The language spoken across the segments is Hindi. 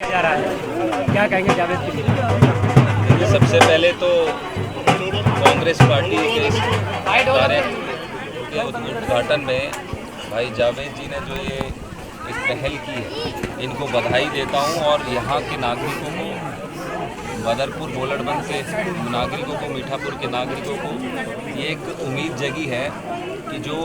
जा रहा है, क्या कहेंगे जावेद के लिए? सबसे पहले तो कांग्रेस पार्टी के इस कार्य के उद्घाटन में भाई जावेद जी ने जो ये एक पहल की है, इनको बधाई देता हूँ। और यहाँ के नागरिकों को, बदरपुर बोलड़बंद के नागरिकों को, मीठापुर के नागरिकों को ये एक उम्मीद जगी है कि जो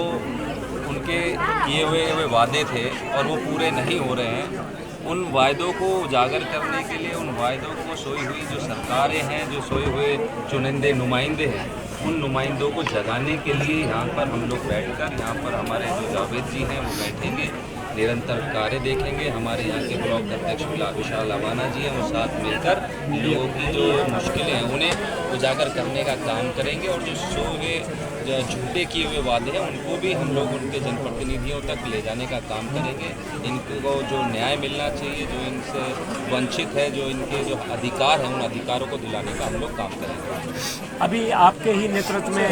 उनके किए हुए वादे थे और वो पूरे नहीं हो रहे हैं, उन वायदों को उजागर करने के लिए, उन वायदों को सोई हुई जो सरकारें हैं, जो सोए हुए चुनिंदे नुमाइंदे हैं, उन नुमाइंदों को जगाने के लिए यहाँ पर हम लोग बैठकर, यहाँ पर हमारे जो जावेद जी हैं वो बैठेंगे, निरंतर कार्य देखेंगे। हमारे यहाँ के ब्लॉक अध्यक्ष विशाल अवाना जी हैं, वो साथ मिलकर लोगों की जो मुश्किलें हैं उन्हें उजागर करने का काम करेंगे। और जो सोए जो झूठे किए हुए वादे हैं उनको भी हम लोग उनके जनप्रतिनिधियों तक ले जाने का काम करेंगे। इनको जो न्याय मिलना चाहिए, जो इनसे वंचित है, जो इनके जो अधिकार हैं, उन अधिकारों को दिलाने का हम लोग काम करेंगे। अभी आपके ही नेतृत्व में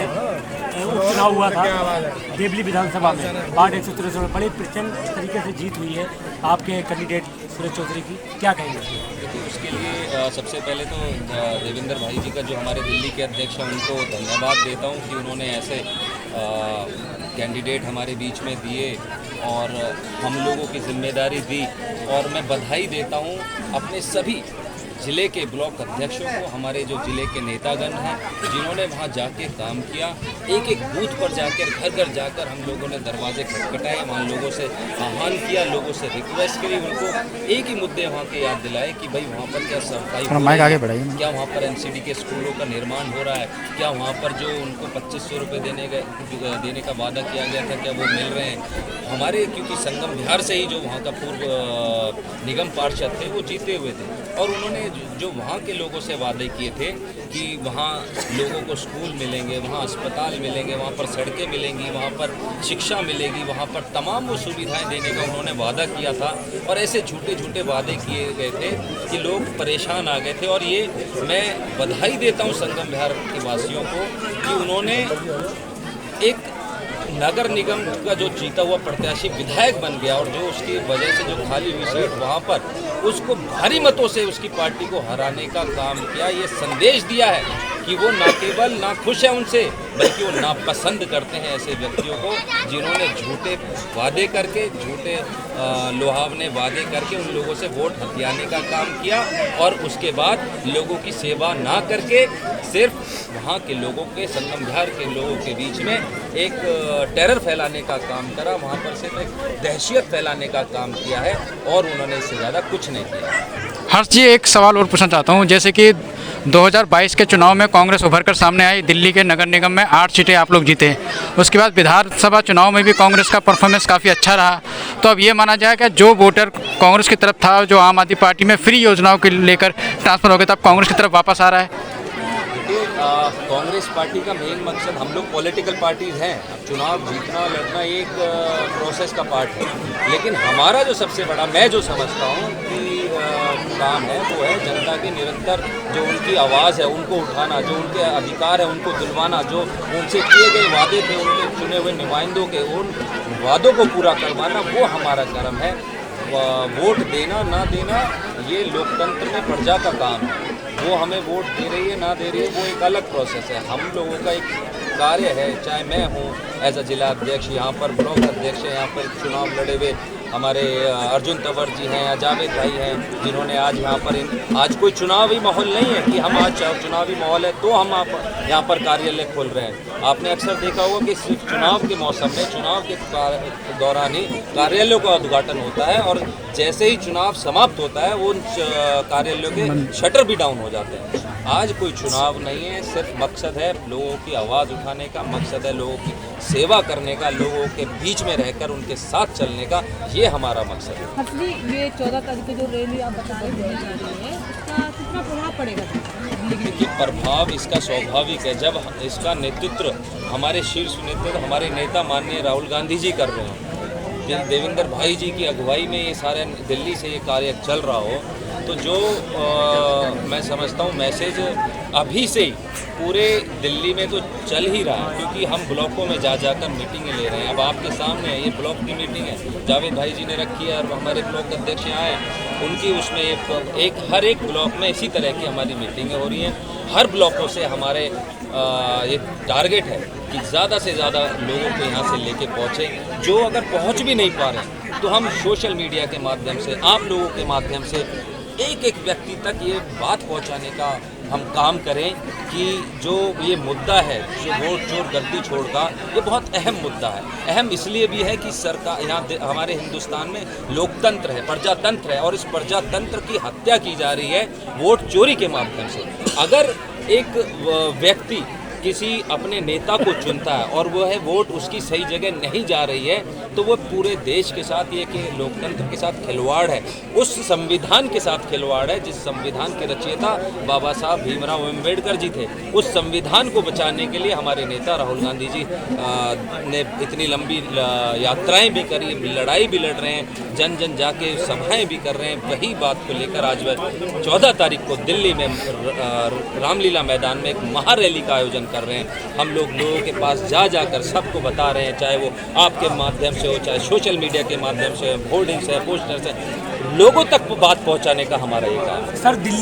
उपचुनाव हुआ था देवली विधानसभा में, वार्ड 163 में बड़े प्रचंड तरीके से जीत हुई है आपके कैंडिडेट सुरेश चौधरी की, क्या कहेंगे? देखिए, उसके लिए सबसे पहले तो देवेंद्र भाई जी का, जो हमारे दिल्ली के अध्यक्ष हैं, उनको धन्यवाद देता हूं कि उन्होंने ऐसे कैंडिडेट हमारे बीच में दिए और हम लोगों की जिम्मेदारी दी। और मैं बधाई देता हूं अपने सभी ज़िले के ब्लॉक अध्यक्षों को, हमारे जो ज़िले के नेतागण हैं, जिन्होंने वहां जाके काम किया। एक एक बूथ पर जाकर, घर घर जाकर हम लोगों ने दरवाजे खटखटाए, वहाँ लोगों से आह्वान किया, लोगों से रिक्वेस्ट करी, उनको एक ही मुद्दे वहाँ के याद दिलाए कि भाई वहाँ पर क्या सफाई, क्या वहाँ पर NCD के स्कूलों का निर्माण हो रहा है, क्या वहाँ पर जो उनको 2500 रुपये देने का वादा किया गया था, क्या वो मिल रहे हैं हमारे। क्योंकि संगम बिहार से ही जो वहाँ का पूर्व निगम पार्षद थे वो जीते हुए थे, और उन्होंने जो वहाँ के लोगों से वादे किए थे कि वहाँ लोगों को स्कूल मिलेंगे, वहाँ अस्पताल मिलेंगे, वहाँ पर सड़कें मिलेंगी, वहाँ पर शिक्षा मिलेगी, वहाँ पर तमाम वो सुविधाएं देने का उन्होंने वादा किया था। और ऐसे झूठे झूठे वादे किए गए थे कि लोग परेशान आ गए थे। और ये मैं बधाई देता हूँ संगम बिहार के वासियों को कि उन्होंने एक नगर निगम का जो जीता हुआ प्रत्याशी विधायक बन गया, और जो उसकी वजह से जो खाली हुई सीट वहाँ पर उसको भारी मतों से उसकी पार्टी को हराने का काम किया। ये संदेश दिया है कि वो ना केवल ना खुश है उनसे, बल्कि वो नापसंद करते हैं ऐसे व्यक्तियों को जिन्होंने झूठे वादे करके, झूठे लुहावने वादे करके उन लोगों से वोट हथियाने का काम किया, और उसके बाद लोगों की सेवा ना करके सिर्फ वहाँ के लोगों के, संगम बिहार के लोगों के बीच में एक टेरर फैलाने का काम करा, वहाँ पर सिर्फ एक दहशत फैलाने का काम किया है, और उन्होंने इससे ज़्यादा कुछ नहीं किया। हर्ष जी, एक सवाल और पूछना चाहता हूँ। जैसे कि 2022 के चुनाव में कांग्रेस उभर कर सामने आई, दिल्ली के नगर निगम में 8 सीटें आप लोग जीते। उसके बाद विधानसभा चुनाव में भी कांग्रेस का परफॉर्मेंस काफ़ी अच्छा रहा। तो अब ये माना जाए कि जो वोटर कांग्रेस की तरफ था, जो आम आदमी पार्टी में फ्री योजनाओं को लेकर ट्रांसफर हो गया था, अब कांग्रेस की तरफ वापस आ रहा है। कांग्रेस पार्टी का मेन मकसद, हम लोग पॉलिटिकल पार्टीज़ हैं, चुनाव जीतना लड़ना एक प्रोसेस का पार्ट है, लेकिन हमारा जो सबसे बड़ा, मैं जो समझता हूँ कि काम है, वो है जनता के निरंतर जो उनकी आवाज़ है उनको उठाना, जो उनके अधिकार है उनको दिलवाना, जो उनसे किए गए वादे थे उनके चुने हुए नुमाइंदों के, उन वादों को पूरा करवाना, वो हमारा कर्म है। वोट देना ना देना ये लोकतंत्र में प्रजा का काम है। वो हमें वोट दे रही है ना दे रही है, वो एक अलग प्रोसेस है। हम लोगों का एक कार्य है, चाहे मैं हूँ एज अ जिला अध्यक्ष, यहाँ पर ब्लॉक अध्यक्ष है, यहाँ पर चुनाव लड़े हुए हमारे अर्जुन तंवर जी हैं या जावेद भाई हैं, जिन्होंने आज यहाँ पर आज कोई चुनावी माहौल नहीं है कि हम आज चुनावी माहौल है तो हम यहाँ पर कार्यालय खोल रहे हैं। आपने अक्सर देखा होगा कि सिर्फ चुनाव के मौसम में, चुनाव के दौरान ही कार्यालयों का उद्घाटन होता है, और जैसे ही चुनाव समाप्त होता है वो कार्यालयों के शटर भी डाउन हो जाते हैं। आज कोई चुनाव नहीं है, सिर्फ मकसद है लोगों की आवाज़ उठाने का, मकसद है लोगों की सेवा करने का, लोगों के बीच में रहकर उनके साथ चलने का, ये हमारा मकसद है। असली ये 14 तारीख को जो रैली आप बता रही है, इसका कितना प्रभाव पड़ेगा? देखिए, प्रभाव इसका स्वाभाविक है। जब इसका नेतृत्व हमारे शीर्ष नेतृत्व, हमारे नेता माननीय राहुल गांधी जी कर रहे हो, देवेंद्र भाई जी की अगुवाई में ये सारे दिल्ली से ये कार्य चल रहा हो, तो तो जो मैं समझता हूँ मैसेज अभी से ही पूरे दिल्ली में तो चल ही रहा है, क्योंकि हम ब्लॉकों में जा जाकर मीटिंगें ले रहे हैं। अब आपके सामने है, ये ब्लॉक की मीटिंग है, जावेद भाई जी ने रखी है और हमारे ब्लॉक अध्यक्ष यहाँ हैं, उनकी उसमें एक हर एक ब्लॉक में इसी तरह की हमारी मीटिंगें हो रही हैं। हर ब्लॉकों से हमारे ये टारगेट है कि ज़्यादा से ज़्यादा लोगों को यहाँ से लेके पहुँचे। जो अगर पहुँच भी नहीं पा रहे तो हम सोशल मीडिया के माध्यम से, आप लोगों के माध्यम से एक एक व्यक्ति तक ये बात पहुँचाने का हम काम करें कि जो ये मुद्दा है, जो वोट चोर गद्दी छोड़ का, ये बहुत अहम मुद्दा है। अहम इसलिए भी है कि सरकार यहाँ हमारे हिंदुस्तान में लोकतंत्र है, प्रजातंत्र है, और इस प्रजातंत्र की हत्या की जा रही है वोट चोरी के माध्यम से। अगर एक व्यक्ति किसी अपने नेता को चुनता है और वह है वोट उसकी सही जगह नहीं जा रही है, तो वो पूरे देश के साथ, ये कि लोकतंत्र के साथ खिलवाड़ है, उस संविधान के साथ खिलवाड़ है जिस संविधान के रचयिता बाबा साहब भीमराव अम्बेडकर जी थे। उस संविधान को बचाने के लिए हमारे नेता राहुल गांधी जी ने इतनी लंबी यात्राएं भी करी, लड़ाई भी लड़ रहे हैं, जन जन जाके सभाएं भी कर रहे हैं। वही बात को लेकर आज 14 तारीख को दिल्ली में रामलीला मैदान में एक महारैली का आयोजन कर रहे हैं। हम लोगों के पास जा जाकर सबको बता रहे हैं, चाहे वो आपके माध्यम से हो, चाहे सोशल मीडिया के माध्यम से, होर्डिंग्स है, पोस्टर्स है, लोगों तक बात पहुंचाने का हमारा ये काम है। सर दिल्ली